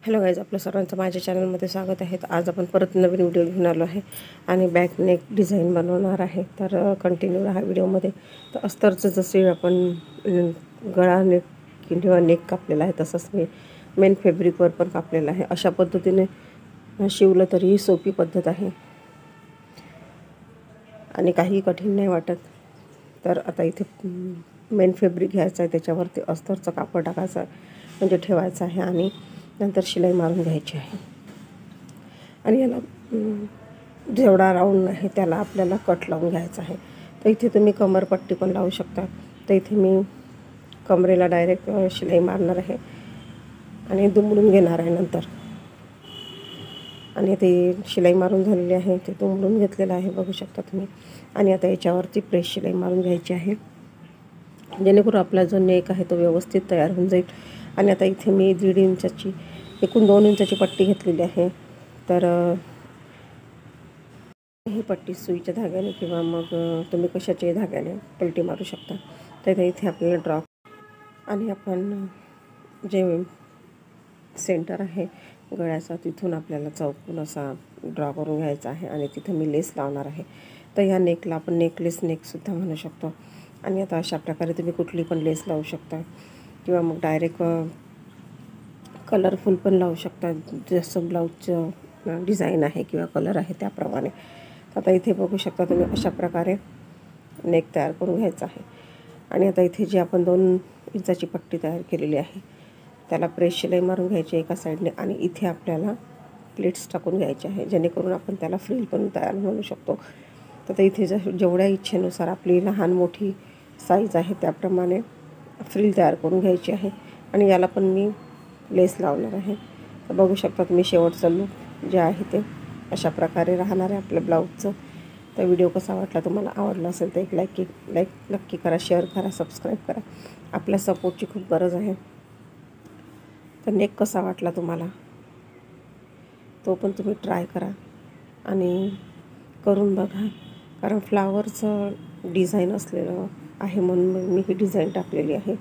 Hello guys, आपलं सर्वांचं माझ्या चॅनलमध्ये स्वागत आहे. तर आज आपण परत नवीन व्हिडिओ घेऊन आलो आहे आणि बॅक नेक डिझाईन बनवणार आहे. तर कंटिन्यू राहा व्हिडिओमध्ये. तर अस्तरचं जसे आपण गळा नेक किंवा नेक कापलेला आहे तसंच मी मेन फॅब्रिकवर पण कापलेलं आहे. अशा पद्धतीने शिवलं तरीही सोपी पद्धत आहे आणि काही कठीण नाही वाटत. तर आता इथे मेन फॅब्रिक घ्यायचं आहे, त्याच्यावरती अस्तरचं कापड टाकायचं म्हणजे ठेवायचं आहे आणि नंतर शिलाई मारून घ्यायची आहे. आणि याला जेवढा राऊंड आहे त्याला आपल्याला कट लावून घ्यायचा आहे. तर इथे तुम्ही कमरपट्टी पण लावू शकता. तर इथे मी कमरेला डायरेक्ट शिलाई मारणार आहे आणि दुमडून घेणार आहे नंतर. आणि ते शिलाई मारून झालेली आहे, ते दुमडून घेतलेलं आहे बघू शकता तुम्ही. आणि आता याच्यावरती प्रेस शिलाई मारून घ्यायची आहे जेणेकरून आपला जो नेक आहे तो व्यवस्थित तयार होऊन जाईल. आणि आता इथे मी 1.5 इंचाची एकूण 2 इंचाची पट्टी घेतलेली आहे. तर ही पट्टी सुईच्या धाग्याने किंवा मग तुम्ही कशाच्याही धाग्याने पलटी मारू शकता. तर इथे आपल्याला ड्रॉ आणि आपण जे सेंटर आहे गळ्याचा तिथून आपल्याला चौकोन असा ड्रॉ करून घ्यायचा आहे आणि तिथं मी लेस लावणार आहे. तर ह्या नेकला आपण नेकलेस नेकसुद्धा म्हणू शकतो. आणि आता अशा प्रकारे तुम्ही कुठली पण लेस लावू शकता किंवा मग डायरेक्ट कलरफुल पण लावू शकता, जसं ब्लाऊजचं डिझाईन आहे किंवा कलर आहे त्याप्रमाणे. आता इथे बघू शकता तुम्ही अशा प्रकारे नेक तयार करून घ्यायचा आहे. आणि आता इथे जी आपण 2 इंचाची पट्टी तयार केलेली आहे त्याला प्रेस शिलाई मारून घ्यायची एका साईडने आणि इथे आपल्याला प्लेट्स टाकून घ्यायचे आहे जेणेकरून आपण त्याला फ्रिल पण तयार म्हणू शकतो. तर इथे जेवढ्या इच्छेनुसार आपली लहान मोठी साईज आहे त्याप्रमाणे फ्रिल तयार करून घ्यायची आहे. आणि याला पण मी लेस लावणार आहे. तर बघू शकता तुम्ही शेवटचं लूक जे आहे ते अशा प्रकारे राहणार आहे आपल्या ब्लाऊजचं. तर व्हिडिओ कसा वाटला, तुम्हाला आवडला असेल तर एक लाईक नक्की करा, शेअर करा, सबस्क्राईब करा. आपल्या सपोर्टची खूप गरज आहे. तर नेक कसा वाटला तुम्हाला तो पण तुम्ही ट्राय करा आणि करून बघा, कारण फ्लावरचं डिझाईन असलेलं आहे म्हणून मी ही डिझाईन टाकलेली आहे.